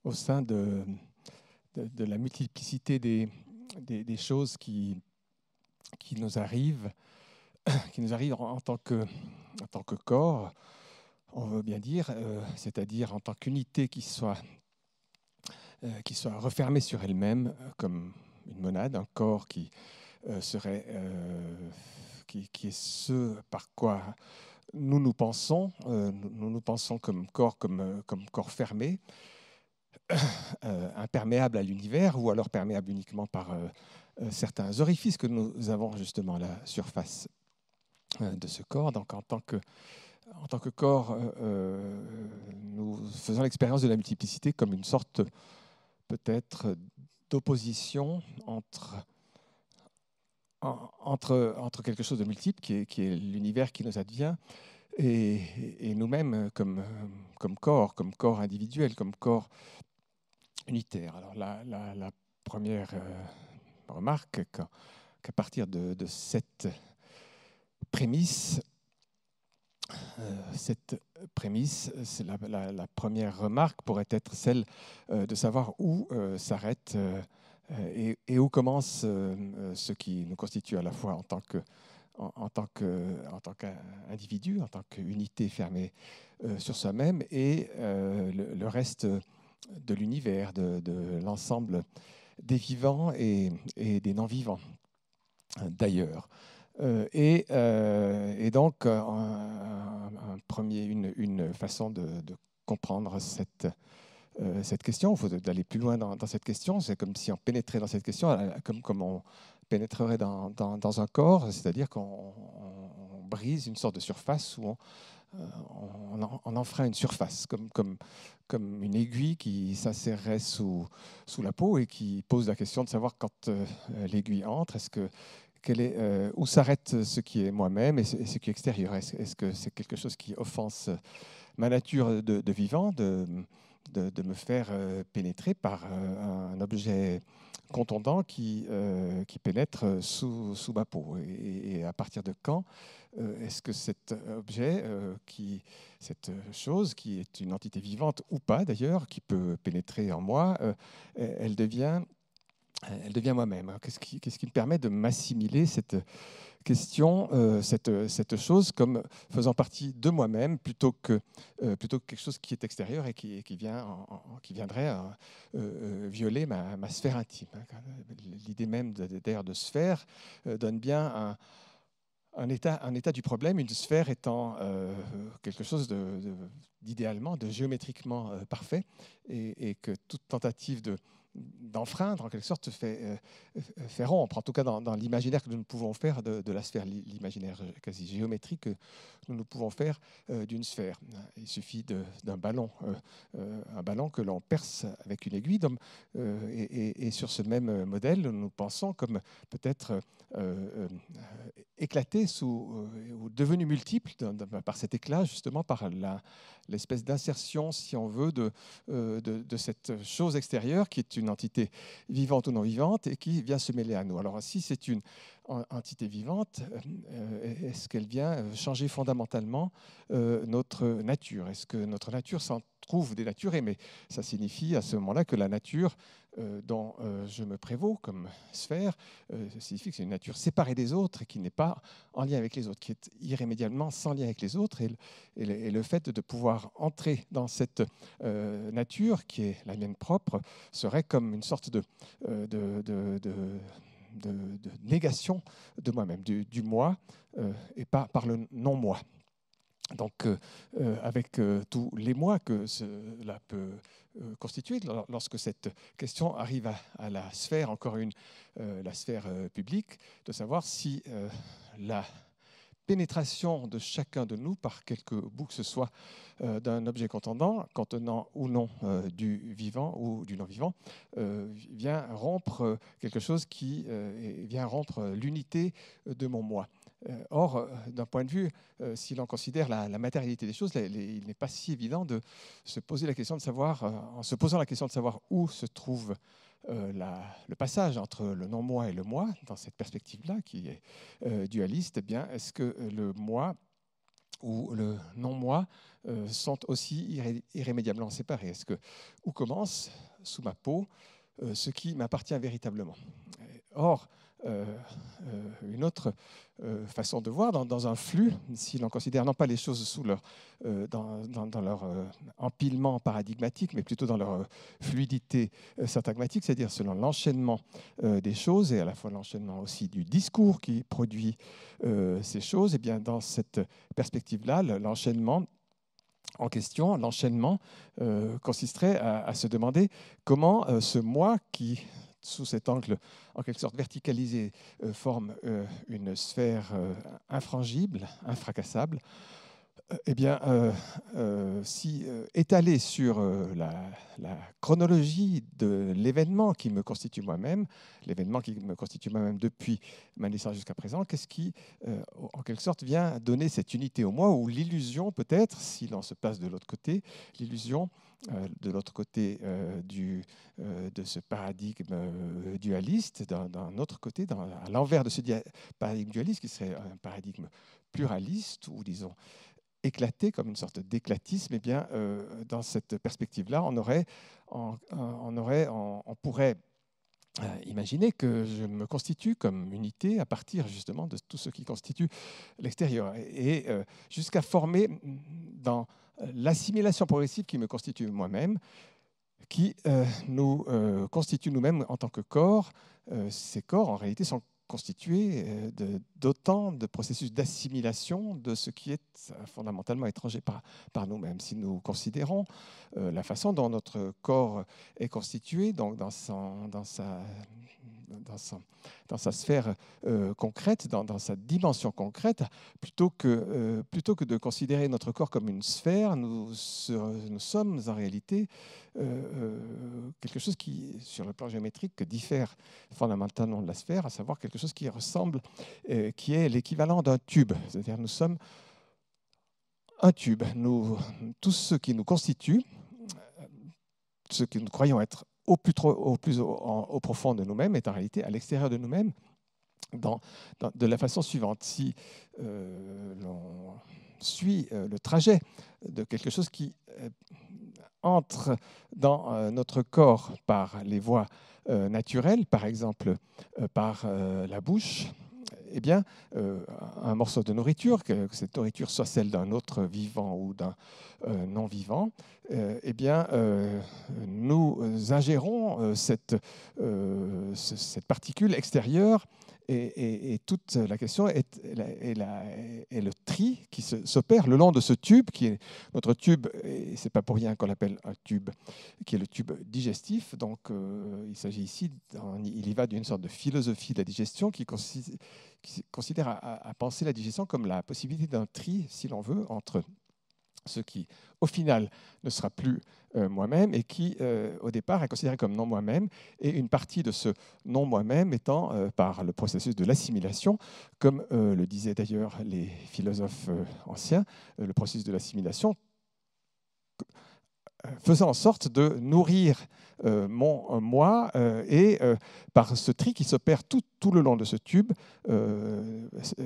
au sein de la multiplicité des choses qui nous arrivent, en tant que corps, on veut bien dire, c'est-à-dire en tant qu'unité qui soit refermée sur elle-même, comme une monade, un corps qui est ce par quoi nous pensons, nous pensons comme corps fermé, imperméable à l'univers, ou alors perméable uniquement par certains orifices que nous avons justement à la surface de ce corps. Donc en tant que corps, nous faisons l'expérience de la multiplicité comme une sorte peut-être d'opposition entre quelque chose de multiple, qui est l'univers qui nous advient, et nous-mêmes comme corps individuel, comme corps unitaire. Alors la première remarque, qu'à partir de prémisse, cette prémisse, c'est la première remarque pourrait être celle de savoir où s'arrête et où commence ce qui nous constitue à la fois en tant qu'individu, en tant qu'unité fermée sur soi-même, et le reste de l'univers, de l'ensemble des vivants et des non-vivants d'ailleurs. Et donc, une façon de comprendre cette question, il faut d'aller plus loin dans cette question, c'est comme si on pénétrait dans cette question, comme on pénétrerait dans un corps, c'est-à-dire qu'on brise une sorte de surface, ou on enfreint une surface, comme une aiguille qui s'insérerait sous la peau et qui pose la question de savoir quand l'aiguille entre, où s'arrête ce qui est moi-même et ce qui est extérieur. Est-ce que c'est quelque chose qui offense ma nature de vivant, de me faire pénétrer par un objet contondant qui pénètre sous ma peau? Et à partir de quand est-ce que cet objet, cette chose qui est une entité vivante ou pas d'ailleurs, qui peut pénétrer en moi, elle devient moi-même? Qu'est-ce qui me permet de m'assimiler cette question, cette chose comme faisant partie de moi-même, plutôt que quelque chose qui est extérieur et qui viendrait violer ma sphère intime? L'idée même d'ailleurs de sphère donne bien un état du problème, une sphère étant quelque chose d'idéalement, de géométriquement parfait, et que toute tentative d'enfreindre, en quelque sorte, fait rompre, en tout cas dans l'imaginaire que nous pouvons faire de la sphère, l'imaginaire quasi géométrique que nous pouvons faire d'une sphère. Il suffit d'un ballon, un ballon que l'on perce avec une aiguille, et sur ce même modèle, nous pensons comme peut-être éclaté ou devenu multiple par cet éclat, justement par l'espèce d'insertion, si on veut, de cette chose extérieure qui est une entité vivante ou non vivante et qui vient se mêler à nous. Alors si c'est une entité vivante, est-ce qu'elle vient changer fondamentalement notre nature? Est-ce que notre nature s'en trouve dénaturée? Mais ça signifie à ce moment-là que la nature dont je me prévaux comme sphère signifie que c'est une nature séparée des autres et qui n'est pas en lien avec les autres, qui est irrémédiablement sans lien avec les autres. Et le fait de pouvoir entrer dans cette nature qui est la mienne propre serait comme une sorte de négation de moi-même, du moi, et pas par le non-moi. Donc, avec tous les moi que cela peut constituer, lorsque cette question arrive à la sphère, encore la sphère publique, de savoir si la pénétration de chacun de nous par quelque bout que ce soit d'un objet contenant ou non du vivant ou du non-vivant, vient rompre quelque chose vient rompre l'unité de mon moi. Or, d'un point de vue, si l'on considère la matérialité des choses, il n'est pas si évident de se poser la question de savoir, en se posant la question de savoir où se trouve le passage entre le non-moi et le moi, dans cette perspective-là qui est dualiste. Eh bien, est-ce que le moi ou le non-moi sont aussi irrémédiablement séparés. Où commence, sous ma peau, ce qui m'appartient véritablement? Or, une autre façon de voir, dans un flux, si l'on considère non pas les choses dans leur empilement paradigmatique, mais plutôt dans leur fluidité syntagmatique, c'est-à-dire selon l'enchaînement des choses et à la fois l'enchaînement aussi du discours qui produit ces choses, et bien dans cette perspective-là, l'enchaînement en question, l'enchaînement consisterait à se demander comment ce moi qui, sous cet angle en quelque sorte verticalisé, forme une sphère infrangible, infracassable, eh bien, si étalé sur la chronologie de l'événement qui me constitue moi-même, l'événement qui me constitue moi-même depuis ma naissance jusqu'à présent, qu'est-ce qui, en quelque sorte, vient donner cette unité au moi, ou l'illusion peut-être, si l'on se place de l'autre côté, l'illusion de l'autre côté de ce paradigme dualiste, d'un autre côté, à l'envers de ce paradigme dualiste, qui serait un paradigme pluraliste, ou disons éclaté, comme une sorte d'éclatisme, eh bien, dans cette perspective-là, on pourrait imaginer que je me constitue comme unité à partir justement de tout ce qui constitue l'extérieur, et jusqu'à former dans l'assimilation progressive qui me constitue moi-même, qui nous constitue nous-mêmes en tant que corps. Ces corps, en réalité, sont constitués d'autant de processus d'assimilation de ce qui est fondamentalement étranger par nous-mêmes. Si nous considérons la façon dont notre corps est constitué, donc dans sa sphère concrète, dans sa dimension concrète, plutôt que de considérer notre corps comme une sphère, nous sommes en réalité quelque chose qui, sur le plan géométrique, diffère fondamentalement de la sphère, à savoir quelque chose qui ressemble, qui est l'équivalent d'un tube. C'est-à-dire nous sommes un tube. Tout ce qui nous constitue, ce que nous croyons être au profond de nous-mêmes, est en réalité à l'extérieur de nous-mêmes, de la façon suivante. Si l'on suit le trajet de quelque chose qui entre dans notre corps par les voies naturelles, par exemple par la bouche, eh bien, un morceau de nourriture, que cette nourriture soit celle d'un autre vivant ou d'un non-vivant, eh bien, nous ingérons cette particule extérieure, et toute la question est le tri qui s'opère le long de ce tube, qui est notre tube, et ce n'est pas pour rien qu'on l'appelle un tube, qui est le tube digestif. Donc, il s'agit ici, il y va d'une sorte de philosophie de la digestion qui considère à penser la digestion comme la possibilité d'un tri, si l'on veut, entre ce qui, au final, ne sera plus moi-même, et qui, au départ, est considéré comme non moi-même, et une partie de ce non moi-même étant, par le processus de l'assimilation, comme le disaient d'ailleurs les philosophes anciens, le processus de l'assimilation faisant en sorte de nourrir mon moi, et par ce tri qui s'opère tout le long de ce tube,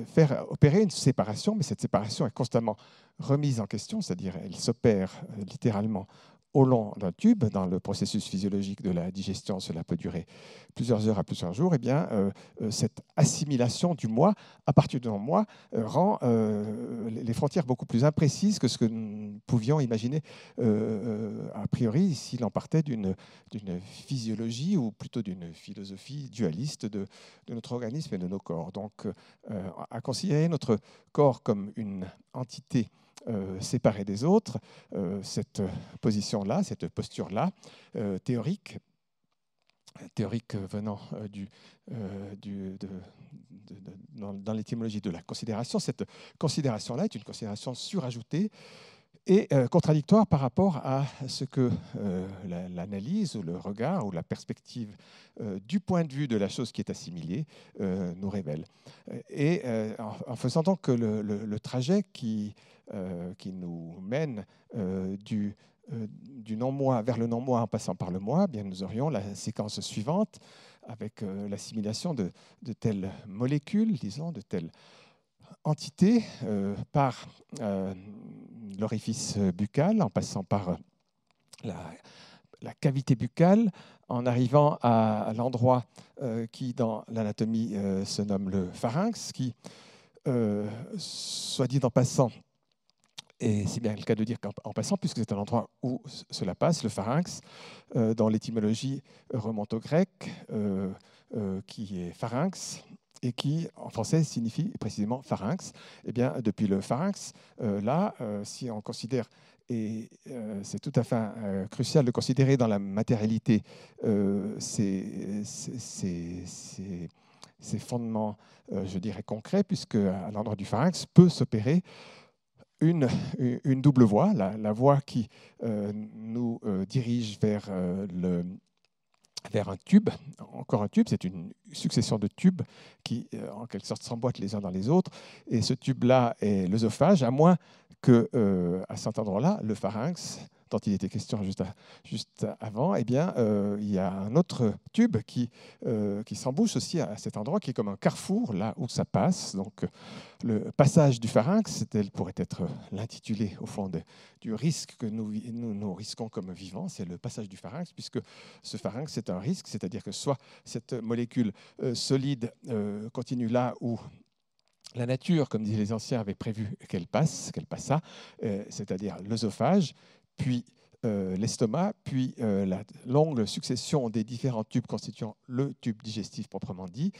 faire opérer une séparation, mais cette séparation est constamment remise en question, c'est-à-dire elle s'opère littéralement au long d'un tube. Dans le processus physiologique de la digestion, cela peut durer plusieurs heures à plusieurs jours. Eh bien, cette assimilation du moi à partir de moi rend les frontières beaucoup plus imprécises que ce que nous pouvions imaginer a priori s'il en partait d'une physiologie, ou plutôt d'une philosophie dualiste de notre organisme et de nos corps. Donc, à considérer notre corps comme une entité séparée des autres, cette position-là, cette posture-là, théorique venant dans l'étymologie de la considération, cette considération-là est une considération surajoutée et contradictoire par rapport à ce que l'analyse ou le regard ou la perspective du point de vue de la chose qui est assimilée nous révèle. Et en faisant donc le trajet qui nous mène du non-moi vers le non-moi en passant par le moi, eh bien nous aurions la séquence suivante avec l'assimilation de telles molécules, disons, de tels entité par l'orifice buccal, en passant par la cavité buccale, en arrivant à l'endroit qui, dans l'anatomie, se nomme le pharynx, qui, soit dit en passant, et c'est bien le cas de dire qu'en passant, puisque c'est un endroit où cela passe, le pharynx, dans l'étymologie, remonte au grec, qui est pharynx, et qui, en français, signifie précisément pharynx. Eh bien, depuis le pharynx, là, si on considère, et c'est tout à fait crucial de considérer dans la matérialité ces fondements, je dirais, concrets, puisque à l'endroit du pharynx peut s'opérer une double voie, la voie qui nous dirige vers un tube. Encore un tube, c'est une succession de tubes qui, en quelque sorte, s'emboîtent les uns dans les autres. Et ce tube-là est l'œsophage, à moins que, à cet endroit-là, le pharynx, dont il était question juste avant, eh bien, il y a un autre tube qui s'embouche aussi à cet endroit, qui est comme un carrefour, là où ça passe. Donc, le passage du pharynx, tel pourrait être l'intitulé, au fond, du risque que nous risquons comme vivants, c'est le passage du pharynx, puisque ce pharynx, c'est un risque, c'est-à-dire que soit cette molécule solide continue là où la nature, comme disaient les anciens, avait prévu qu'elle passât, c'est-à-dire l'œsophage, puis l'estomac, puis la longue succession des différents tubes constituant le tube digestif proprement dit,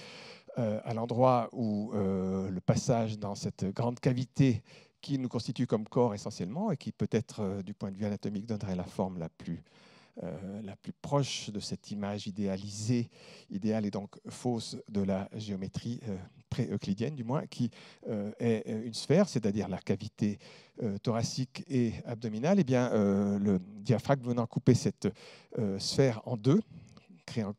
à l'endroit où le passage dans cette grande cavité qui nous constitue comme corps essentiellement et qui peut-être, du point de vue anatomique, donnerait la forme la plus proche de cette image idéalisée, idéale et donc fausse de la géométrie pré-euclidienne, du moins, qui est une sphère, c'est-à-dire la cavité thoracique et abdominale. Eh bien, le diaphragme venant couper cette sphère en deux, crée en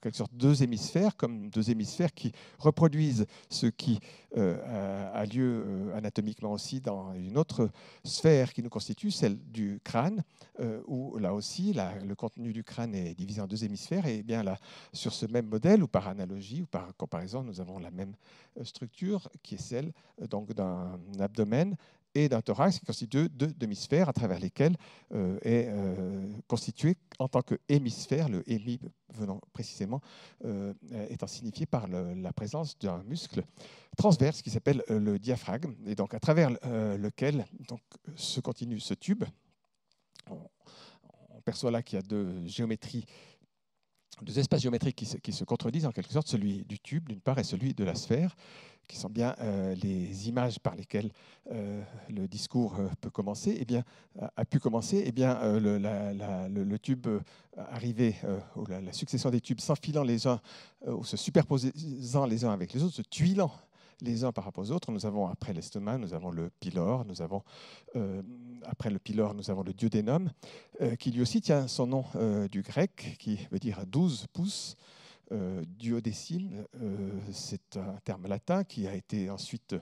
quelque sorte deux hémisphères, comme deux hémisphères qui reproduisent ce qui a lieu anatomiquement aussi dans une autre sphère qui nous constitue, celle du crâne, où là aussi le contenu du crâne est divisé en deux hémisphères. Et bien là, sur ce même modèle, ou par analogie, ou par comparaison, nous avons la même structure qui est celle donc d'un abdomen et d'un thorax qui constitue deux demi-sphères à travers lesquelles est constitué en tant qu'hémisphère, le hémi venant précisément étant signifié par la présence d'un muscle transverse qui s'appelle le diaphragme, et donc à travers lequel donc, se continue ce tube. On perçoit là qu'il y a deux espaces géométriques qui se contredisent en quelque sorte, celui du tube d'une part et celui de la sphère, qui sont bien les images par lesquelles le discours peut commencer, eh bien, a pu commencer. Eh bien, le tube arrivé, ou la succession des tubes s'enfilant les uns, ou se superposant les uns avec les autres, se tuilant les uns par rapport aux autres. Nous avons après l'estomac, nous avons le pylore, nous avons après le pylore, nous avons le duodénum, qui lui aussi tient son nom du grec, qui veut dire 12 pouces. Duodécime, c'est un terme latin qui a été ensuite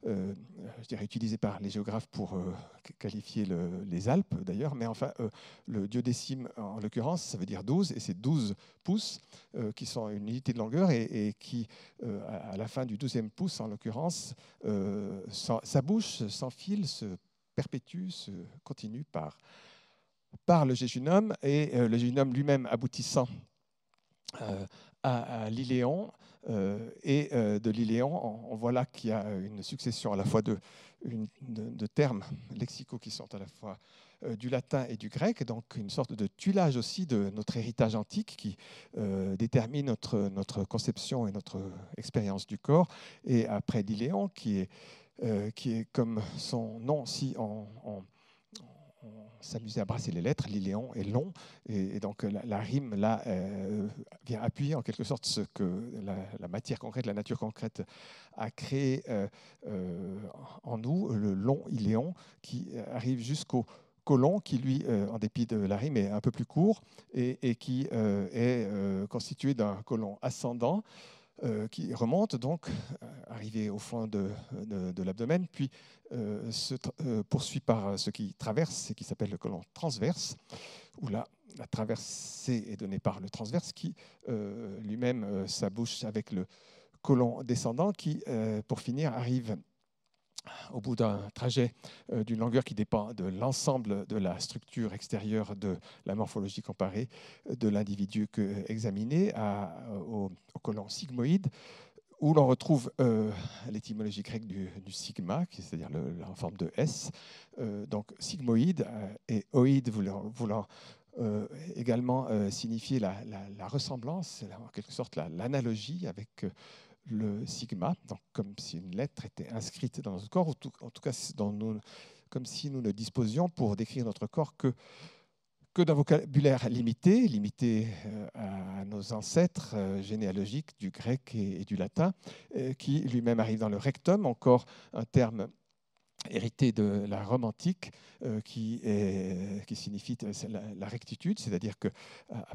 je dirais, utilisé par les géographes pour qualifier les Alpes d'ailleurs, mais enfin le duodécime en l'occurrence ça veut dire 12 et c'est 12 pouces qui sont une unité de longueur et qui à la fin du 12e pouce en l'occurrence sa bouche s'enfile, se perpétue, se continue par le jéjunum et le jéjunum lui-même aboutissant à l'iléon, et de l'iléon, on voit là qu'il y a une succession à la fois de termes lexicaux qui sont à la fois du latin et du grec, donc une sorte de tuilage aussi de notre héritage antique qui détermine notre conception et notre expérience du corps. Et après l'iléon, qui est comme son nom, si on s'amusait à brasser les lettres, l'iléon est long, et donc la rime là vient appuyer en quelque sorte ce que la matière concrète, la nature concrète a créé en nous, le long iléon qui arrive jusqu'au côlon qui, lui, en dépit de la rime, est un peu plus court et qui est constitué d'un côlon ascendant qui remonte donc, arrivé au fond de l'abdomen, puis se poursuit par ce qui traverse et qui s'appelle le côlon transverse, où là, la traversée est donnée par le transverse qui lui-même s'abouche avec le côlon descendant qui, pour finir, arrive au bout d'un trajet d'une longueur qui dépend de l'ensemble de la structure extérieure de la morphologie comparée de l'individu examiné au côlon sigmoïde, où l'on retrouve l'étymologie grecque du sigma, c'est-à-dire en forme de S. Donc sigmoïde et oïde voulant également signifier la ressemblance, en quelque sorte l'analogie avec le sigma, donc comme si une lettre était inscrite dans notre corps, en tout cas comme si nous ne disposions pour décrire notre corps que d'un vocabulaire limité à nos ancêtres généalogiques du grec et du latin, qui lui-même arrive dans le rectum, encore un terme hérité de la Rome antique, qui signifie la rectitude, c'est-à-dire qu'à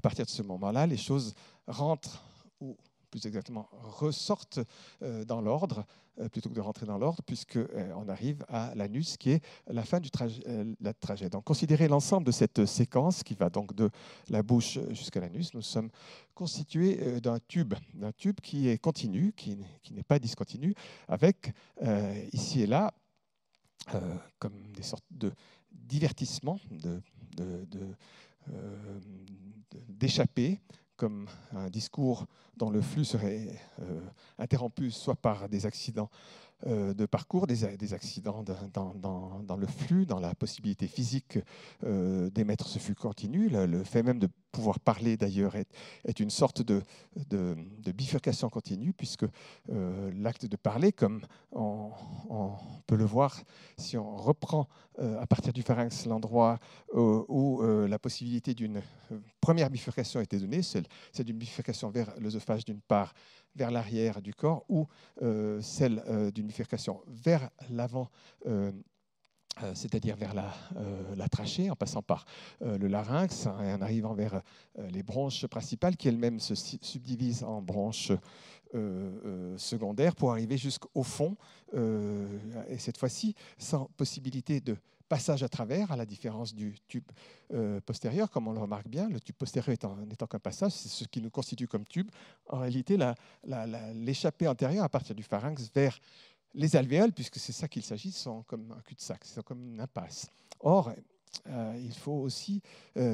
partir de ce moment-là, les choses rentrent, ou plus exactement ressortent dans l'ordre, plutôt que de rentrer dans l'ordre, puisqu'on arrive à l'anus, qui est la fin du trajet. Donc, considérez l'ensemble de cette séquence qui va donc de la bouche jusqu'à l'anus. Nous sommes constitués d'un tube qui est continu, qui n'est pas discontinu, avec ici et là comme des sortes de divertissements, d'échappées, comme un discours dont le flux serait interrompu soit par des accidents de parcours, des accidents dans le flux, dans la possibilité physique d'émettre ce flux continu. Le fait même de pouvoir parler, d'ailleurs, est une sorte de bifurcation continue, puisque l'acte de parler, comme on peut le voir si on reprend à partir du pharynx l'endroit où la possibilité d'une première bifurcation a été donnée, c'est d'une bifurcation vers l'œsophage d'une part, vers l'arrière du corps, ou celle d'une bifurcation vers l'avant, c'est-à-dire vers la trachée, en passant par le larynx et en arrivant vers les bronches principales, qui elles-mêmes se subdivisent en bronches secondaires pour arriver jusqu'au fond, et cette fois-ci sans possibilité de passage à travers, à la différence du tube postérieur, comme on le remarque bien. Le tube postérieur n'étant qu'un passage, c'est ce qui nous constitue comme tube. En réalité, l'échappée antérieure, à partir du pharynx, vers les alvéoles, puisque c'est ça qu'il s'agit, sont comme un cul-de-sac, sont comme une impasse. Or, il faut aussi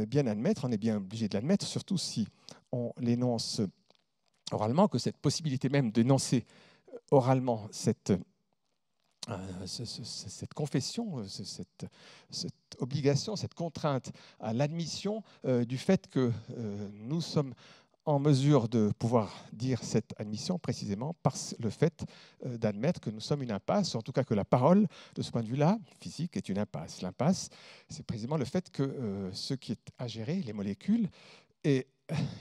bien admettre, on est bien obligé de l'admettre, surtout si on l'énonce oralement, que cette possibilité même d'énoncer oralement cette confession, cette obligation, cette contrainte à l'admission du fait que nous sommes en mesure de pouvoir dire cette admission précisément par le fait d'admettre que nous sommes une impasse, ou en tout cas que la parole, de ce point de vue-là, physique, est une impasse. L'impasse, c'est précisément le fait que ce qui est à gérer, les molécules, et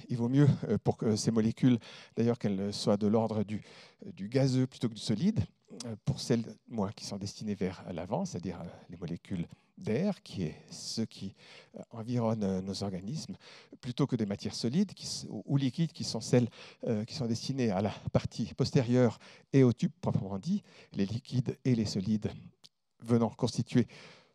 il vaut mieux pour que ces molécules, d'ailleurs qu'elles soient de l'ordre du gazeux plutôt que du solide, pour celles qui sont destinées vers l'avant, c'est-à-dire les molécules d'air, qui est ce qui environne nos organismes, plutôt que des matières solides ou liquides, qui sont celles qui sont destinées à la partie postérieure et au tube proprement dit, les liquides et les solides venant constituer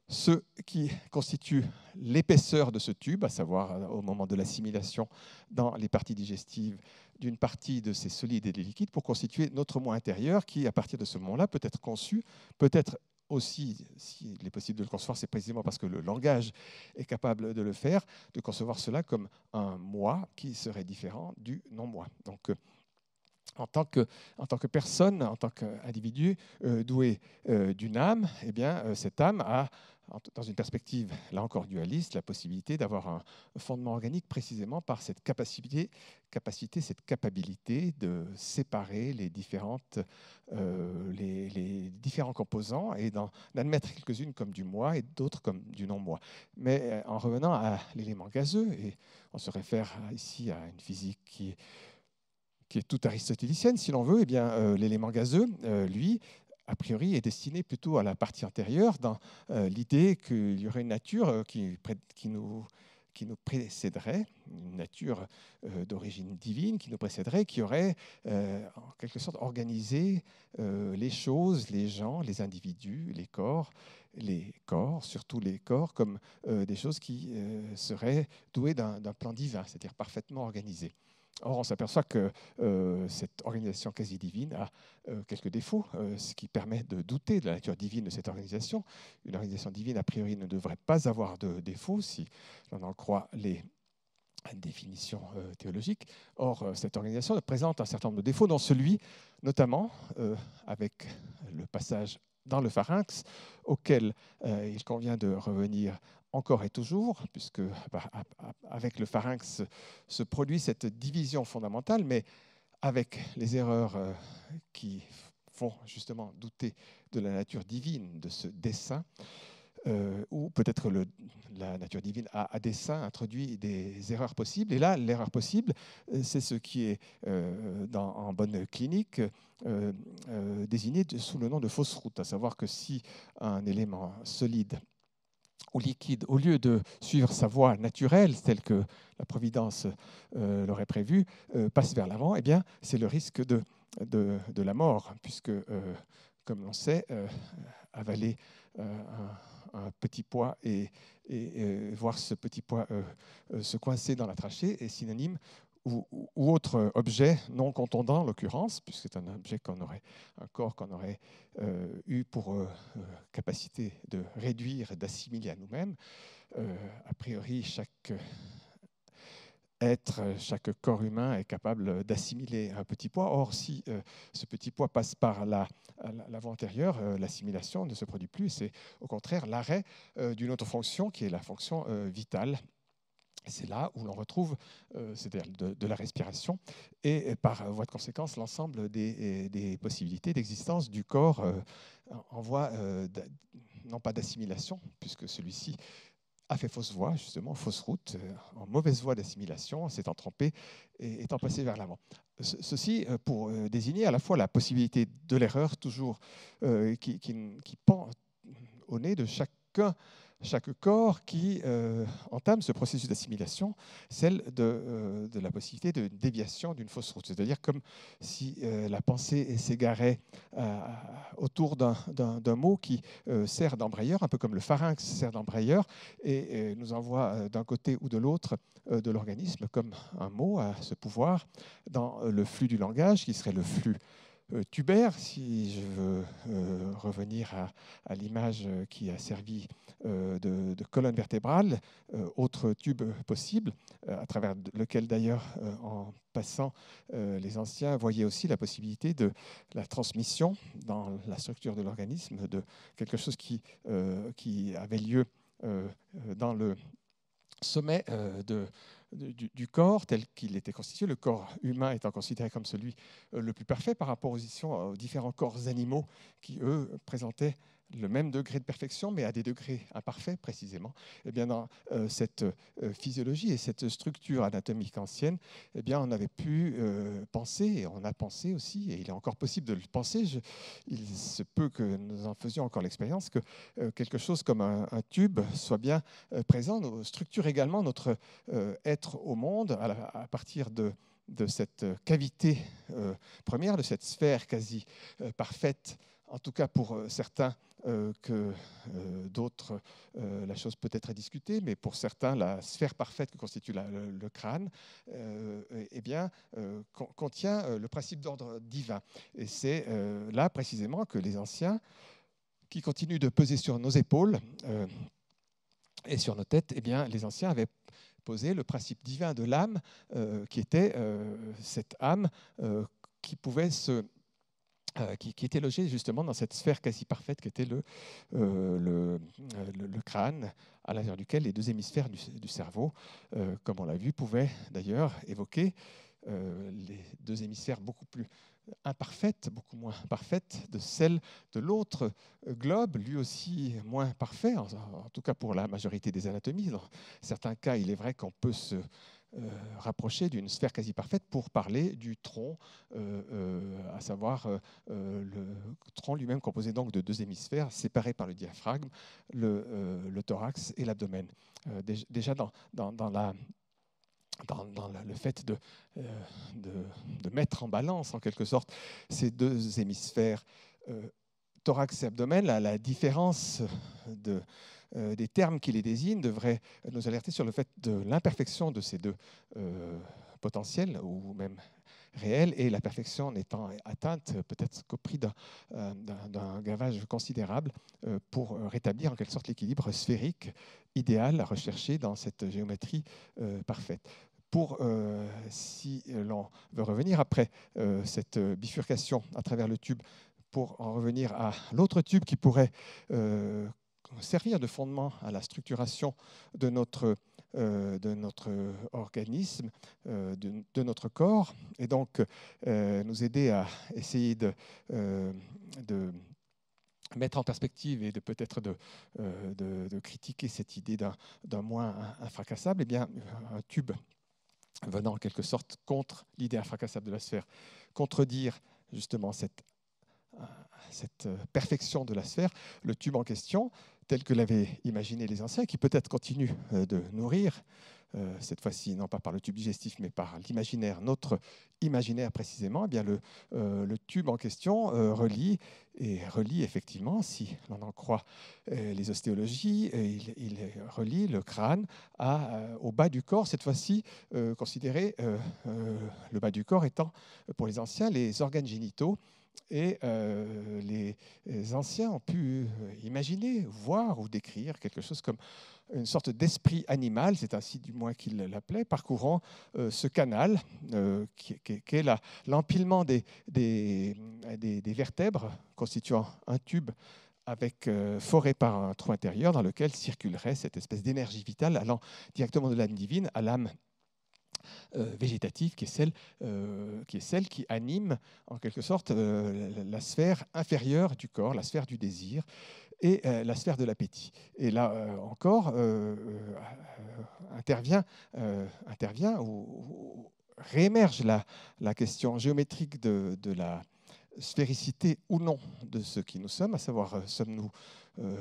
ce qui constitue l'épaisseur de ce tube, à savoir au moment de l'assimilation dans les parties digestives d'une partie de ces solides et des liquides, pour constituer notre moi intérieur qui, à partir de ce moment-là, peut être conçu, peut être aussi, s'il est possible de le concevoir, c'est précisément parce que le langage est capable de le faire, de concevoir cela comme un moi qui serait différent du non-moi. Donc, en tant que personne, en tant qu'individu doué d'une âme, eh bien, cette âme a, dans une perspective, là encore dualiste, la possibilité d'avoir un fondement organique précisément par cette capacité, cette capacité de séparer les différents composants et d'en admettre quelques-unes comme du moi et d'autres comme du non-moi. Mais en revenant à l'élément gazeux, et on se réfère ici à une physique qui est toute aristotélicienne, si l'on veut, eh bien, l'élément gazeux, lui, a priori, est destiné plutôt à la partie antérieure, dans l'idée qu'il y aurait une nature qui nous précéderait, une nature d'origine divine qui nous précéderait, qui aurait en quelque sorte organisé les choses, les gens, les individus, les corps, surtout les corps, comme des choses qui seraient douées d'un plan divin, c'est-à-dire parfaitement organisées. Or, on s'aperçoit que cette organisation quasi divine a quelques défauts, ce qui permet de douter de la nature divine de cette organisation. Une organisation divine, a priori, ne devrait pas avoir de défauts, si l'on en croit les définitions théologiques. Or, cette organisation présente un certain nombre de défauts, dont celui, notamment, avec le passage dans le pharynx, auquel il convient de revenir encore et toujours, puisque avec le pharynx se produit cette division fondamentale, mais avec les erreurs qui font justement douter de la nature divine de ce dessein, ou peut-être la nature divine a à dessein introduit des erreurs possibles. Et là, l'erreur possible, c'est ce qui est en bonne clinique désigné sous le nom de fausse route, à savoir que si un élément solide ou liquide, au lieu de suivre sa voie naturelle, telle que la Providence l'aurait prévu, passe vers l'avant, eh bien, c'est le risque de la mort, puisque, comme l'on sait, avaler un petit pois et voir ce petit pois se coincer dans la trachée est synonyme, ou autre objet non contondant, en l'occurrence, puisque c'est un objet un corps qu'on aurait eu pour capacité de réduire et d'assimiler à nous-mêmes. A priori, chaque chaque corps humain est capable d'assimiler un petit poids. Or, si ce petit poids passe par la voie antérieure, l'assimilation ne se produit plus. C'est au contraire l'arrêt d'une autre fonction qui est la fonction vitale. C'est là où l'on retrouve, c'est-à-dire de la respiration, et par voie de conséquence, l'ensemble des possibilités d'existence du corps en voie, non pas d'assimilation, puisque celui-ci a fait fausse voie, justement, fausse route, en mauvaise voie d'assimilation, s'étant trompé et étant passé vers l'avant. Ceci pour désigner à la fois la possibilité de l'erreur, toujours qui pend au nez de chaque corps qui entame ce processus d'assimilation, celle de la possibilité de déviation d'une fausse route. C'est-à-dire comme si la pensée s'égarait autour d'un mot qui sert d'embrayeur, un peu comme le pharynx sert d'embrayeur, et nous envoie d'un côté ou de l'autre de l'organisme, comme un mot a ce pouvoir dans le flux du langage, qui serait le flux tubaire, si je veux revenir à l'image qui a servi de colonne vertébrale, autre tube possible, à travers lequel d'ailleurs, en passant, les anciens voyaient aussi la possibilité de la transmission dans la structure de l'organisme de quelque chose qui avait lieu dans le sommet du corps tel qu'il était constitué, le corps humain étant considéré comme celui le plus parfait par rapport aux différents corps animaux qui, eux, présentaient le même degré de perfection, mais à des degrés imparfaits précisément. Eh bien, dans cette physiologie et cette structure anatomique ancienne, eh bien, on avait pu penser, et on a pensé aussi, et il est encore possible de le penser, il se peut que nous en faisions encore l'expérience, que quelque chose comme un tube soit bien présent, structure également notre être au monde à partir de cette cavité première, de cette sphère quasi parfaite, en tout cas pour certains, que d'autres, la chose peut être à discuter, mais pour certains, la sphère parfaite que constitue le crâne eh bien, contient le principe d'ordre divin. Et c'est là précisément que les anciens, qui continuent de peser sur nos épaules et sur nos têtes, eh bien, les anciens avaient posé le principe divin de l'âme, qui était cette âme qui pouvait qui était logée justement dans cette sphère quasi parfaite qui était le crâne, à l'intérieur duquel les deux hémisphères du cerveau, comme on l'a vu, pouvaient d'ailleurs évoquer les deux hémisphères beaucoup plus imparfaite, beaucoup moins parfaite de celle de l'autre globe, lui aussi moins parfait, en tout cas pour la majorité des anatomies. Dans certains cas, il est vrai qu'on peut se rapprocher d'une sphère quasi parfaite pour parler du tronc, à savoir le tronc lui-même composé donc de deux hémisphères séparés par le diaphragme, le thorax et l'abdomen. Déjà dans le fait de mettre en balance, en quelque sorte, ces deux hémisphères, thorax et abdomen, la différence des termes qui les désignent devrait nous alerter sur le fait de l'imperfection de ces deux potentielle ou même réelle, et la perfection n'étant atteinte peut-être qu'au prix d'un gavage considérable pour rétablir en quelque sorte l'équilibre sphérique idéal à rechercher dans cette géométrie parfaite. Si l'on veut revenir après cette bifurcation à travers le tube, pour en revenir à l'autre tube qui pourrait servir de fondement à la structuration de notre organisme, de notre corps, et donc nous aider à essayer de mettre en perspective et de peut-être de critiquer cette idée d'un moins infracassable, eh bien, un tube venant en quelque sorte contre l'idée infracassable de la sphère, contredire justement cette perfection de la sphère, le tube en question, tel que l'avaient imaginé les anciens, qui peut-être continue de nourrir, cette fois-ci non pas par le tube digestif, mais par l'imaginaire, notre imaginaire précisément, eh bien le tube en question relie effectivement, si l'on en croit les ostéologies, il relie le crâne au bas du corps, cette fois-ci considéré le bas du corps étant pour les anciens les organes génitaux. Et les anciens ont pu imaginer, voir ou décrire quelque chose comme une sorte d'esprit animal, c'est ainsi du moins qu'ils l'appelaient, parcourant ce canal qui est l'empilement des vertèbres constituant un tube avec foré par un trou intérieur dans lequel circulerait cette espèce d'énergie vitale allant directement de l'âme divine à l'âme végétative, qui est celle qui anime en quelque sorte la sphère inférieure du corps, la sphère du désir et la sphère de l'appétit. Et là encore intervient ou réémerge la question géométrique de la sphéricité ou non de ce qui nous sommes, à savoir sommes-nous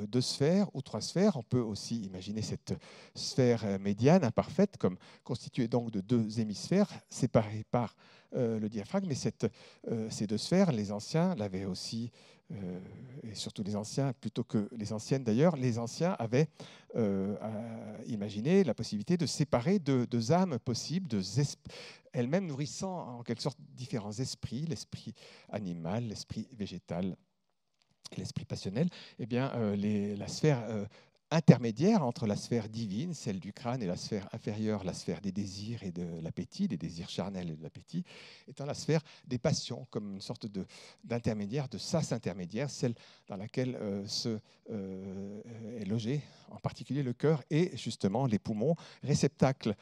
deux sphères ou trois sphères. On peut aussi imaginer cette sphère médiane imparfaite comme constituée donc de deux hémisphères séparés par le diaphragme. Mais ces deux sphères, les anciens l'avaient aussi, et surtout les anciens, plutôt que les anciennes d'ailleurs, les anciens avaient imaginé la possibilité de séparer deux âmes possibles, elles-mêmes nourrissant en quelque sorte différents esprits, l'esprit animal, l'esprit végétal, l'esprit passionnel. Eh bien, la sphère intermédiaire entre la sphère divine, celle du crâne, et la sphère inférieure, la sphère des désirs et de l'appétit, des désirs charnels et de l'appétit, étant la sphère des passions, comme une sorte d'intermédiaire, de sas intermédiaire, celle dans laquelle est logé en particulier le cœur et justement les poumons, réceptacles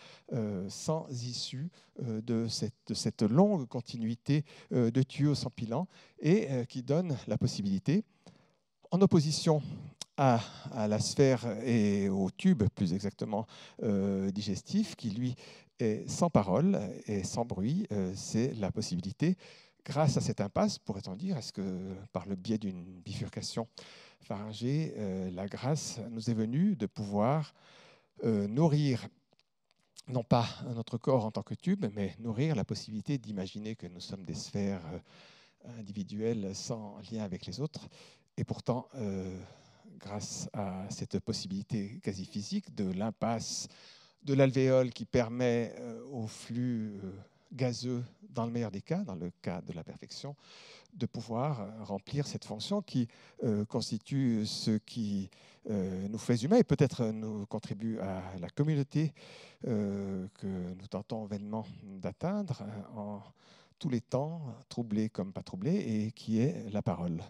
sans issue de cette longue continuité de tuyaux s'empilant et qui donne la possibilité, en opposition à la sphère et au tube, plus exactement digestif, qui lui est sans parole et sans bruit, c'est la possibilité, grâce à cette impasse, pourrait-on dire, est-ce que par le biais d'une bifurcation pharyngée, la grâce nous est venue de pouvoir nourrir non pas notre corps en tant que tube, mais nourrir la possibilité d'imaginer que nous sommes des sphères individuelles sans lien avec les autres. Et pourtant, grâce à cette possibilité quasi physique de l'impasse de l'alvéole qui permet au flux gazeux, dans le meilleur des cas, dans le cas de la perfection, de pouvoir remplir cette fonction qui constitue ce qui nous fait humains et peut-être nous contribue à la communauté que nous tentons vainement d'atteindre en tous les temps, troublés comme pas troublés, et qui est la parole.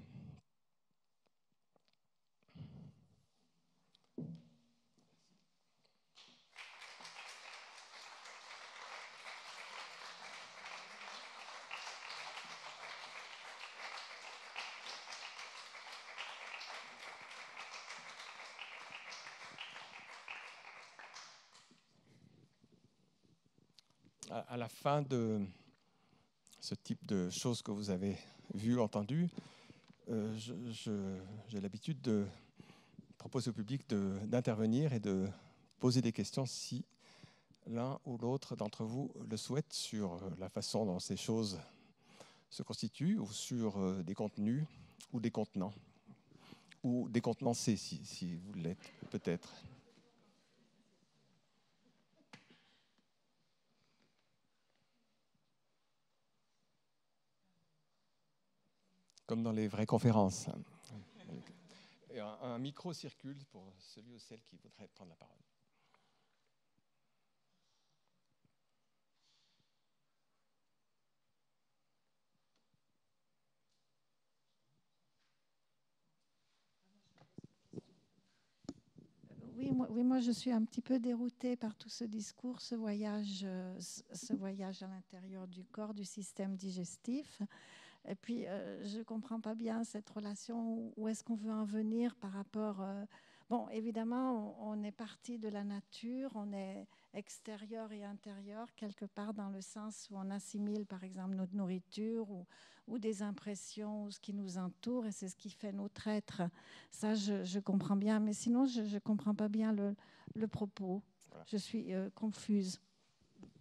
À la fin de ce type de choses que vous avez vues, entendues, j'ai l'habitude de proposer au public d'intervenir et de poser des questions si l'un ou l'autre d'entre vous le souhaite sur la façon dont ces choses se constituent ou sur des contenus ou des contenants ou des contenancés si vous l'êtes peut-être. comme dans les vraies conférences. Et un micro circule pour celui ou celle qui voudrait prendre la parole. Oui, moi je suis un petit peu déroutée par tout ce discours, ce voyage à l'intérieur du corps, du système digestif. Et puis, je ne comprends pas bien cette relation, où est-ce qu'on veut en venir par rapport... bon, évidemment, on est parti de la nature, on est extérieur et intérieur, quelque part dans le sens où on assimile, par exemple, notre nourriture ou des impressions, ou ce qui nous entoure, et c'est ce qui fait notre être. Ça, je comprends bien, mais sinon, je ne comprends pas bien le propos. Voilà. Je suis confuse.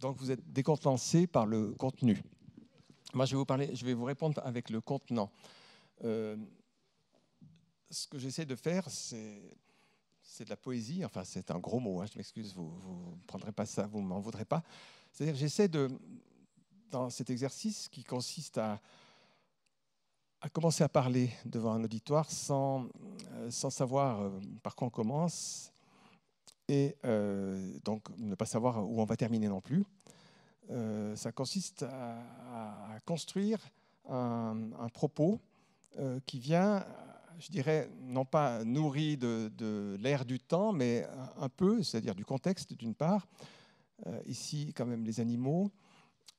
Donc, vous êtes décontenancé par le contenu. Moi, je vais vous répondre avec le contenant. Ce que j'essaie de faire, c'est de la poésie. Enfin, c'est un gros mot, hein, je m'excuse, vous ne prendrez pas ça, vous ne m'en voudrez pas. C'est-à-dire que j'essaie dans cet exercice qui consiste à commencer à parler devant un auditoire sans savoir par quoi on commence et donc ne pas savoir où on va terminer non plus. Ça consiste à construire un propos qui vient, je dirais, non pas nourri de l'air du temps, mais un peu, c'est-à-dire du contexte d'une part, ici quand même les animaux,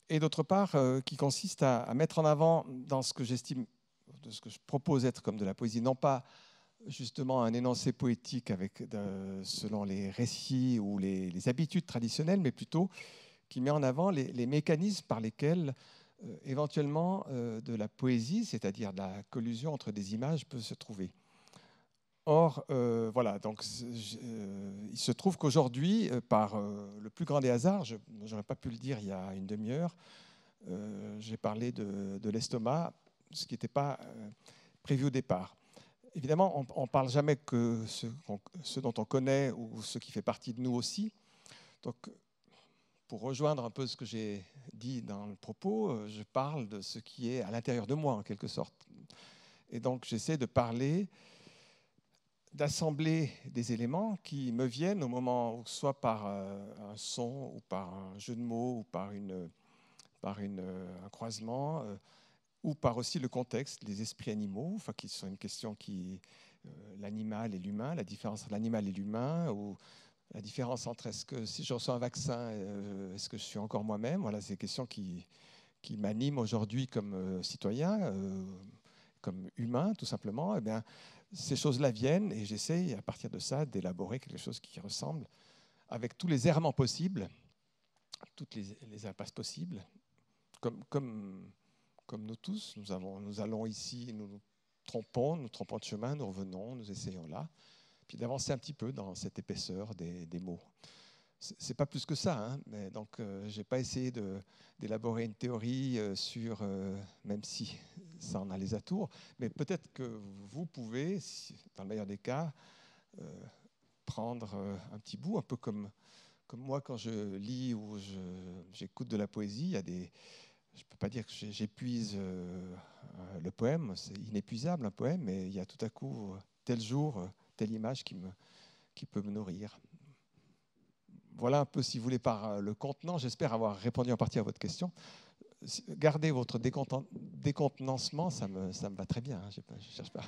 et d'autre part qui consiste à mettre en avant dans ce que j'estime, de ce que je propose être comme de la poésie, non pas justement un énoncé poétique selon les récits ou les habitudes traditionnelles, mais plutôt qui met en avant les mécanismes par lesquels éventuellement de la poésie, c'est-à-dire de la collusion entre des images, peut se trouver. Or, voilà, donc il se trouve qu'aujourd'hui, par le plus grand des hasards, je n'aurais pas pu le dire il y a une demi-heure, j'ai parlé de l'estomac, ce qui n'était pas prévu au départ. Évidemment, on ne parle jamais que ce dont on connaît ou ce qui fait partie de nous aussi. Donc, pour rejoindre un peu ce que j'ai dit dans le propos, je parle de ce qui est à l'intérieur de moi, en quelque sorte. Et donc, j'essaie de parler, d'assembler des éléments qui me viennent au moment, soit par un son, ou par un jeu de mots, ou par un croisement, ou par aussi le contexte, les esprits animaux, enfin, qui sont une question l'animal et l'humain, la différence entre l'animal et l'humain, ou la différence entre si je reçois un vaccin, est-ce que je suis encore moi-même? Voilà, c'est des questions qui m'animent aujourd'hui comme citoyen, comme humain, tout simplement. Eh bien, ces choses-là viennent et j'essaye, à partir de ça, d'élaborer quelque chose qui ressemble, avec tous les errements possibles, toutes les impasses possibles, comme nous tous. Nous allons ici, nous trompons de chemin, nous revenons, nous essayons là, puis d'avancer un petit peu dans cette épaisseur des mots. C'est pas plus que ça, hein, mais donc j'ai pas essayé d'élaborer une théorie sur, même si ça en a les atours, mais peut-être que vous pouvez, dans le meilleur des cas, prendre un petit bout, un peu comme moi quand je lis ou j'écoute de la poésie. Je ne peux pas dire que j'épuise le poème, c'est inépuisable un poème, mais il y a tout à coup tel jour, telle image qui peut me nourrir. Voilà un peu, si vous voulez, par le contenant. J'espère avoir répondu en partie à votre question. Gardez votre décontenancement, ça me va très bien. Hein, je ne cherche pas.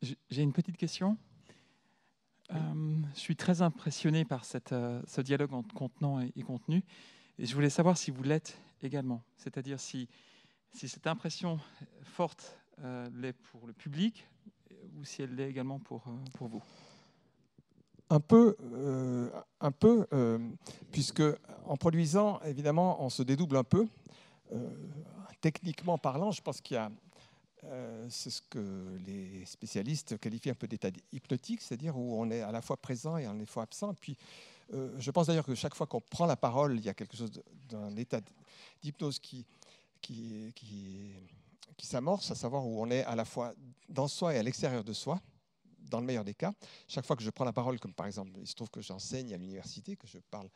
J'ai une petite question. Je suis très impressionné par ce dialogue entre contenant et contenu. Et je voulais savoir si vous l'êtes également. C'est-à-dire si cette impression forte l'est pour le public ou si elle l'est également pour vous. Un peu, puisque en produisant, évidemment, on se dédouble un peu. Techniquement parlant, je pense qu'il y a, c'est ce que les spécialistes qualifient un peu d'état hypnotique, c'est-à-dire où on est à la fois présent et à la fois absent. Puis, je pense d'ailleurs que chaque fois qu'on prend la parole, il y a quelque chose d'un état d'hypnose qui s'amorce, à savoir où on est à la fois dans soi et à l'extérieur de soi. Dans le meilleur des cas, chaque fois que je prends la parole, comme par exemple, il se trouve que j'enseigne à l'université, que je parle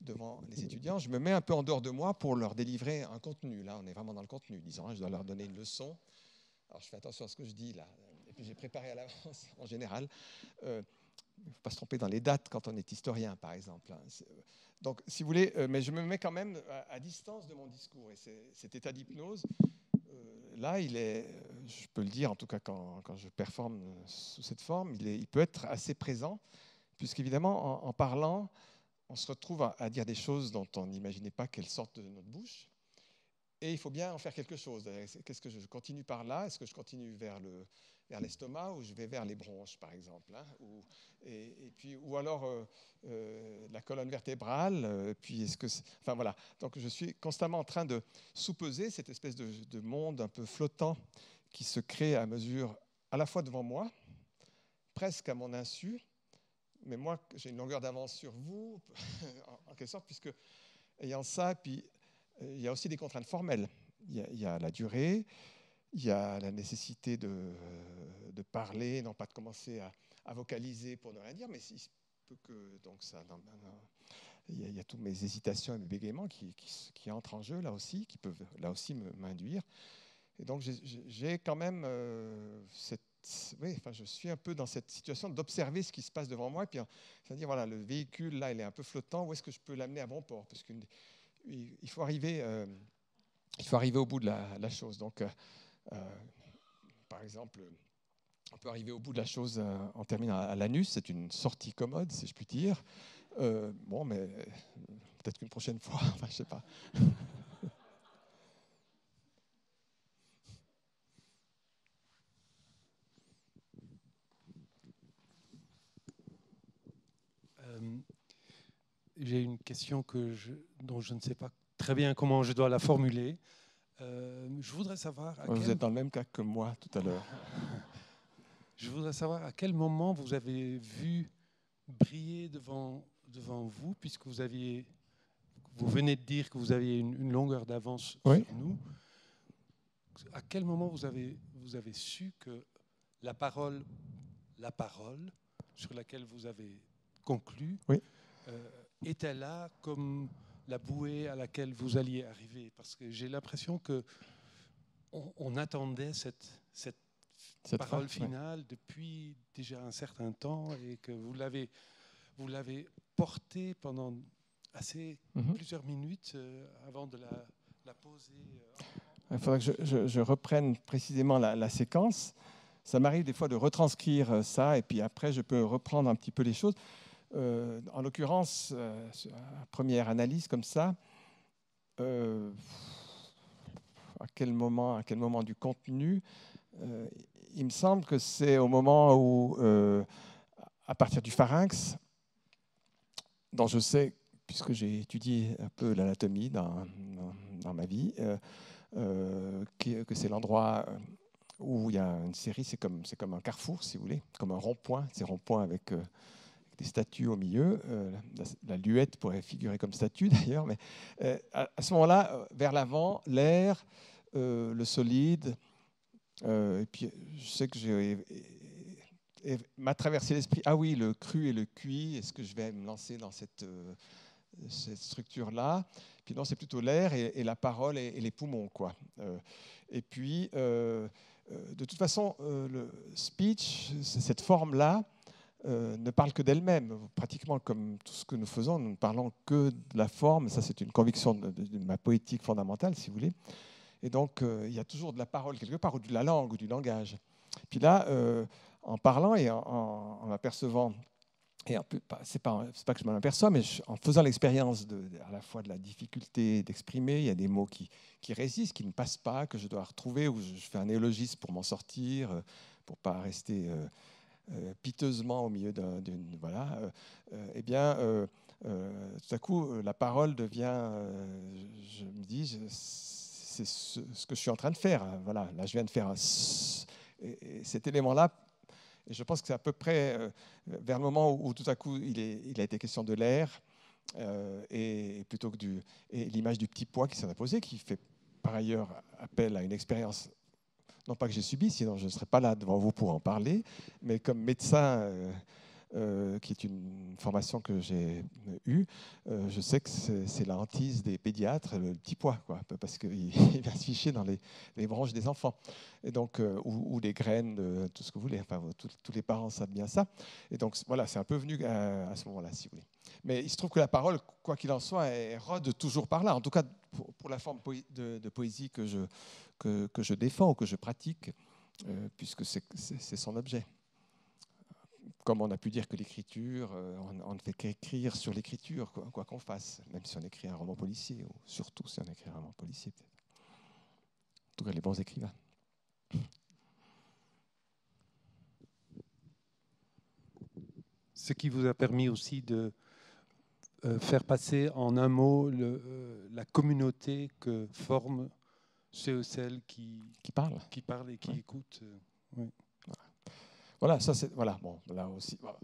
devant les étudiants, je me mets un peu en dehors de moi pour leur délivrer un contenu. Là, on est vraiment dans le contenu, disons, je dois leur donner une leçon. Alors, je fais attention à ce que je dis là. Et puis, j'ai préparé à l'avance, en général. Il ne faut pas se tromper dans les dates quand on est historien, par exemple. Donc, si vous voulez, mais je me mets quand même à distance de mon discours. Et cet état d'hypnose, là, je peux le dire, en tout cas quand je performe sous cette forme, il peut être assez présent, puisqu'évidemment, en parlant, on se retrouve à dire des choses dont on n'imaginait pas qu'elles sortent de notre bouche. Et il faut bien en faire quelque chose. Qu'est-ce que je continue par là? Est-ce que je continue vers l'estomac ou je vais vers les bronches, par exemple, hein? Ou alors la colonne vertébrale. Enfin voilà. Donc je suis constamment en train de sous-peser cette espèce de monde un peu flottant qui se crée à mesure, à la fois devant moi, presque à mon insu, mais moi j'ai une longueur d'avance sur vous, en quelque sorte, puisque ayant ça, puis il y a aussi des contraintes formelles. Il y a la durée, il y a la nécessité de parler, non pas de commencer à vocaliser pour ne rien dire, mais il se peut que donc ça, il y a toutes mes hésitations et mes bégaiements qui entrent en jeu là aussi, qui peuvent là aussi m'induire. Et donc j'ai quand même je suis un peu dans cette situation d'observer ce qui se passe devant moi, et puis c'est-à-dire voilà, le véhicule là, il est un peu flottant, où est-ce que je peux l'amener à bon port, parce qu'il faut arriver au bout de la chose. Donc, par exemple, on peut arriver au bout de la chose en terminant à l'anus. C'est une sortie commode, si je puis dire. Bon, mais peut-être qu'une prochaine fois, enfin, je ne sais pas. J'ai une question dont je ne sais pas très bien comment je dois la formuler. Je voudrais savoir... Vous êtes dans le même cas que moi tout à l'heure. Je voudrais savoir à quel moment vous avez vu briller devant vous, puisque vous venez de dire que vous aviez une longueur d'avance oui. sur nous. À quel moment vous avez su que la parole sur laquelle vous avez conclu oui. Était là comme la bouée à laquelle vous alliez arriver? Parce que j'ai l'impression qu'on attendait cette parole finale depuis déjà un certain temps, et que vous l'avez portée pendant plusieurs minutes avant de la poser. Il faudrait que je reprenne précisément la séquence. Ça m'arrive des fois de retranscrire ça, et puis après je peux reprendre un petit peu les choses. En l'occurrence, à première analyse comme ça, à quel moment du contenu, il me semble que c'est au moment où, à partir du pharynx, dont je sais, puisque j'ai étudié un peu l'anatomie dans ma vie, que c'est l'endroit où il y a une série, c'est comme un carrefour, si vous voulez, comme un rond-point, ces ronds-points avec des statues au milieu. La luette pourrait figurer comme statue d'ailleurs, mais à ce moment-là, vers l'avant, l'air, le solide, et puis je sais que m'a traversé l'esprit, ah oui, le cru et le cuit, est-ce que je vais me lancer dans cette structure-là? Puis non, c'est plutôt l'air et la parole et les poumons, quoi. Et puis, de toute façon, le speech, cette forme-là, ne parle que d'elle-même. Pratiquement comme tout ce que nous faisons, nous ne parlons que de la forme. Ça, c'est une conviction de ma poétique fondamentale, si vous voulez. Et donc, il y a toujours de la parole quelque part, ou de la langue, ou du langage. Puis là, en parlant et en m'apercevant, et c'est pas que je m'en aperçois, mais en faisant l'expérience à la fois de la difficulté d'exprimer, il y a des mots qui résistent, qui ne passent pas, que je dois retrouver, ou je fais un néologisme pour m'en sortir, pour ne pas rester piteusement au milieu d'une... Voilà. Eh bien, tout à coup, la parole devient... je me dis, c'est ce que je suis en train de faire. Voilà. Là, je viens de faire et cet élément-là, et je pense que c'est à peu près vers le moment où tout à coup il a été question de l'air et plutôt que l'image du petit pois qui s'en a posé, qui fait par ailleurs appel à une expérience, non pas que j'ai subie, sinon je ne serais pas là devant vous pour en parler, mais comme médecin qui est une formation que j'ai eue, je sais que c'est la hantise des pédiatres, le petit pois, quoi, parce qu'il vient se ficher dans les bronches des enfants, et donc, ou les graines, tout ce que vous voulez. Enfin, tous les parents savent bien ça. Et donc, voilà, c'est un peu venu à ce moment-là, si vous voulez. Mais il se trouve que la parole, quoi qu'il en soit, elle rôde toujours par là. En tout cas, pour la forme de poésie que je défends ou que je pratique, puisque c'est son objet. Comme on a pu dire que l'écriture, on ne fait qu'écrire sur l'écriture, quoi qu'on fasse, même si on écrit un roman policier, ou surtout si on écrit un roman policier, peut-être. En tout cas, les bons écrivains. Ce qui vous a permis aussi de faire passer en un mot la communauté que forment ceux ou celles qui parlent et qui écoutent. Oui. Voilà, ça c'est voilà. Bon, là aussi, voilà.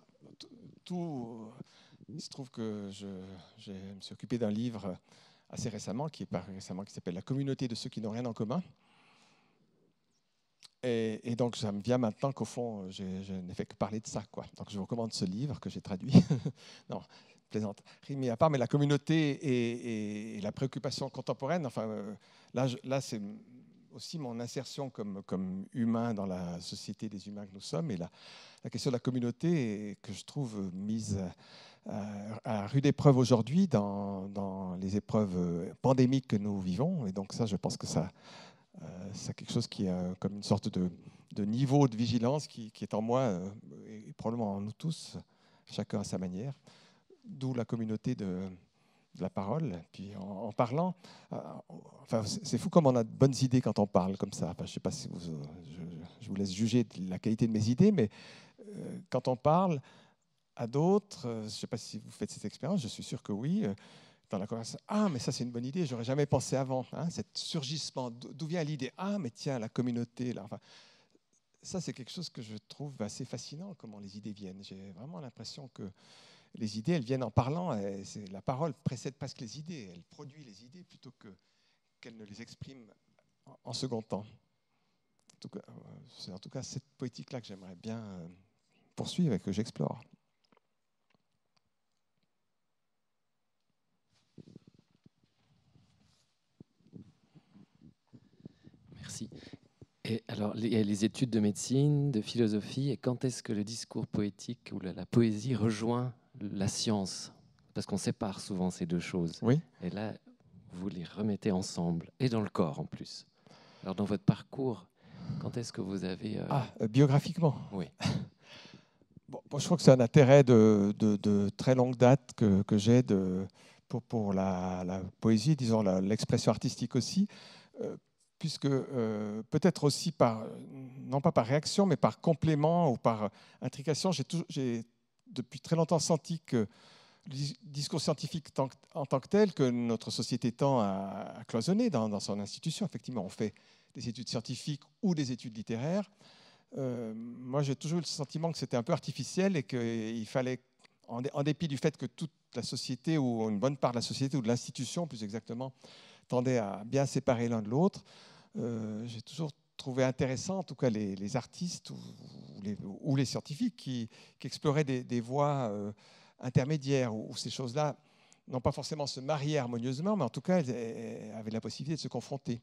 Tout. Il se trouve que je me suis occupé d'un livre assez récemment, qui est paru récemment, qui s'appelle La communauté de ceux qui n'ont rien en commun. Et donc, ça me vient maintenant qu'au fond, je n'ai fait que parler de ça, quoi. Donc, je vous recommande ce livre que j'ai traduit. Non, plaisante. Mis à part, mais la communauté et la préoccupation contemporaine. Enfin, là, c'est aussi mon insertion comme humain dans la société des humains que nous sommes, et la question de la communauté que je trouve mise à rude épreuve aujourd'hui dans les épreuves pandémiques que nous vivons. Et donc ça, je pense que c'est quelque chose qui est comme une sorte de niveau de vigilance qui est en moi et probablement en nous tous, chacun à sa manière, d'où la communauté de la parole. Puis en parlant, enfin, c'est fou comme on a de bonnes idées quand on parle comme ça. Enfin, je ne sais pas si je vous laisse juger de la qualité de mes idées, mais quand on parle à d'autres, je ne sais pas si vous faites cette expérience, je suis sûr que oui, dans la conversation, ah, mais ça c'est une bonne idée, j'aurais jamais pensé avant. Hein, cet surgissement, d'où vient l'idée? Ah, mais tiens, la communauté, là. Enfin, ça c'est quelque chose que je trouve assez fascinant, comment les idées viennent. J'ai vraiment l'impression que les idées, elles viennent en parlant. La parole précède presque les idées. Elle produit les idées plutôt qu'elle ne les exprime en second temps. C'est en tout cas cette poétique-là que j'aimerais bien poursuivre et que j'explore. Merci. Et alors, il y a les études de médecine, de philosophie, et quand est-ce que le discours poétique ou la poésie rejoint la science? Parce qu'on sépare souvent ces deux choses. Oui. Et là, vous les remettez ensemble, et dans le corps en plus. Alors, dans votre parcours, quand est-ce que vous avez... biographiquement. Oui. Bon, je crois que c'est un intérêt de très longue date que j'ai pour la poésie, disons l'expression artistique aussi, puisque peut-être aussi non pas par réaction, mais par complément ou par intrication, j'ai depuis très longtemps senti que le discours scientifique en tant que tel, que notre société tend à cloisonner dans son institution. Effectivement, on fait des études scientifiques ou des études littéraires. Moi, j'ai toujours eu le sentiment que c'était un peu artificiel et qu'il fallait, en dépit du fait que toute la société, ou une bonne part de la société, ou de l'institution plus exactement, tendait à bien séparer l'un de l'autre, j'ai toujours trouvé intéressant, en tout cas les artistes ou les scientifiques qui exploraient des voies intermédiaires, où ces choses-là n'ont pas forcément se marier harmonieusement, mais en tout cas, elles avaient la possibilité de se confronter.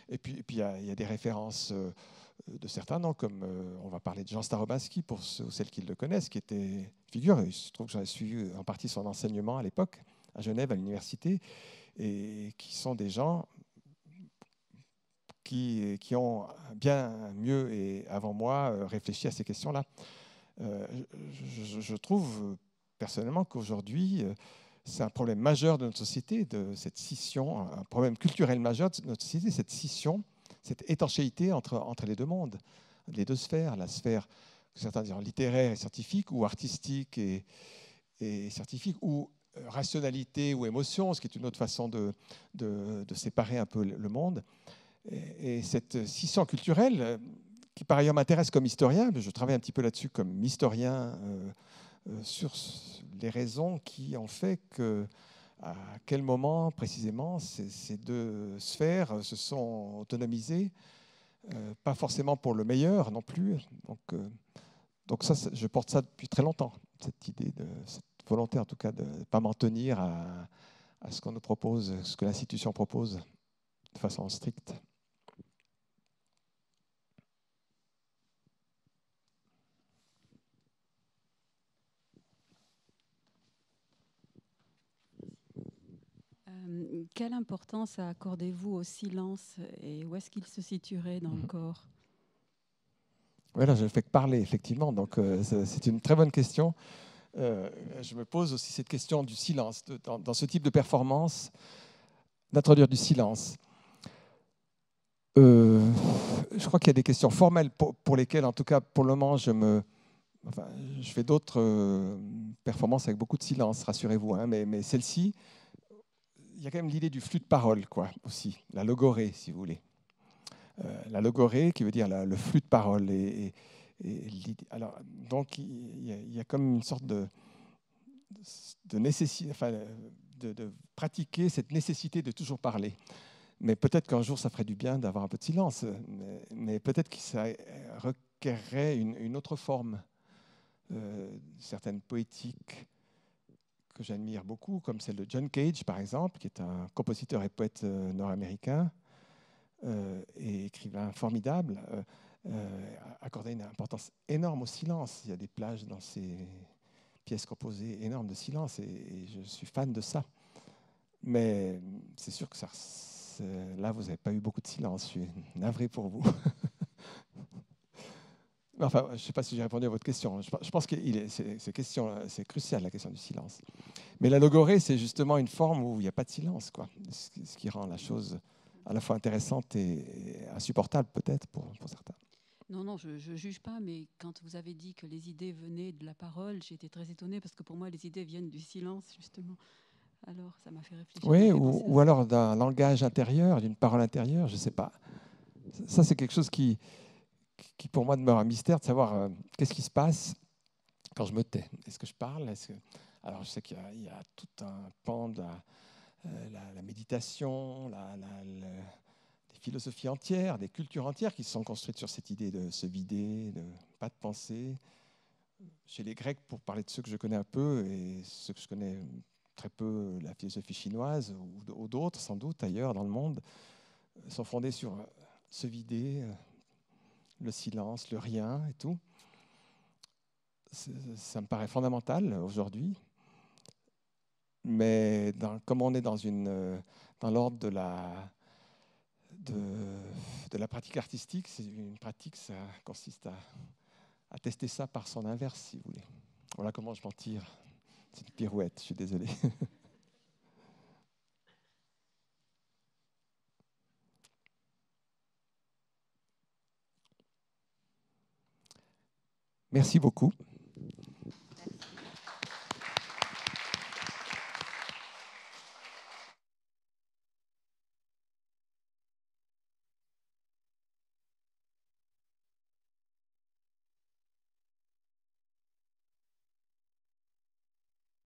Et puis il y a des références de certains noms, comme on va parler de Jean Starobinsky, pour ceux ou celles qui le connaissent, qui était figure. Il se trouve que j'avais suivi en partie son enseignement à l'époque, à Genève, à l'université, et qui sont des gens qui ont bien mieux et avant moi réfléchi à ces questions-là. Je trouve personnellement qu'aujourd'hui, c'est un problème majeur de notre société, de cette scission, un problème culturel majeur de notre société, cette scission, cette étanchéité entre les deux mondes, les deux sphères, la sphère, certains diront littéraire et scientifique, ou artistique et scientifique, ou rationalité ou émotion, ce qui est une autre façon de séparer un peu le monde. Et cette scission culturelle, qui par ailleurs m'intéresse comme historien, je travaille un petit peu là-dessus comme historien, sur les raisons qui ont fait à quel moment précisément ces deux sphères se sont autonomisées, pas forcément pour le meilleur non plus. Donc ça, je porte ça depuis très longtemps. cette idée, cette volonté en tout cas de ne pas m'en tenir à ce qu'on nous propose, ce que l'institution propose de façon stricte. Quelle importance accordez-vous au silence et où est-ce qu'il se situerait dans le corps? Voilà, je ne fais que parler, effectivement. Donc, c'est une très bonne question. Je me pose aussi cette question du silence. Dans ce type de performance, d'introduire du silence. Je crois qu'il y a des questions formelles pour lesquelles, en tout cas, pour le moment, je fais d'autres performances avec beaucoup de silence, rassurez-vous. Hein, mais celle-ci, il y a quand même l'idée du flux de parole, quoi, aussi, la logorée, si vous voulez. La logorée, qui veut dire le flux de parole. Alors, donc, il y a comme une sorte de nécessité, enfin, de pratiquer cette nécessité de toujours parler. Mais peut-être qu'un jour, ça ferait du bien d'avoir un peu de silence. Mais peut-être que ça requerrait une autre forme. Certaines poétiques que j'admire beaucoup, comme celle de John Cage, par exemple, qui est un compositeur et poète nord-américain et écrivain formidable, accordait une importance énorme au silence. Il y a des plages dans ses pièces composées énormes de silence, et je suis fan de ça. Mais c'est sûr que là, vous n'avez pas eu beaucoup de silence. Je suis navré pour vous. Enfin, je ne sais pas si j'ai répondu à votre question. Je pense que c'est crucial, la question du silence. Mais la logorée, c'est justement une forme où il n'y a pas de silence, quoi. Ce qui rend la chose à la fois intéressante et insupportable, peut-être, pour certains. Non, je ne juge pas, mais quand vous avez dit que les idées venaient de la parole, j'ai été très étonnée parce que pour moi, les idées viennent du silence, justement. Alors, ça m'a fait réfléchir. Oui, ou alors d'un langage intérieur, d'une parole intérieure, je ne sais pas. Ça, c'est quelque chose qui, pour moi, demeure un mystère, de savoir qu'est-ce qui se passe quand je me tais. Est-ce que je parle? Alors, je sais qu'il y a tout un pan de la méditation, des philosophies entières, des cultures entières qui se sont construites sur cette idée de se vider, de pas de penser. Chez les Grecs, pour parler de ceux que je connais un peu, et ceux que je connais très peu, la philosophie chinoise, ou d'autres, sans doute, ailleurs dans le monde, sont fondés sur se vider, le silence, le rien et tout. Ça me paraît fondamental aujourd'hui. Mais comme on est dans l'ordre de la pratique artistique, c'est une pratique, ça consiste à tester ça par son inverse, si vous voulez. Voilà comment je m'en tire. C'est une pirouette, je suis désolé. Merci beaucoup.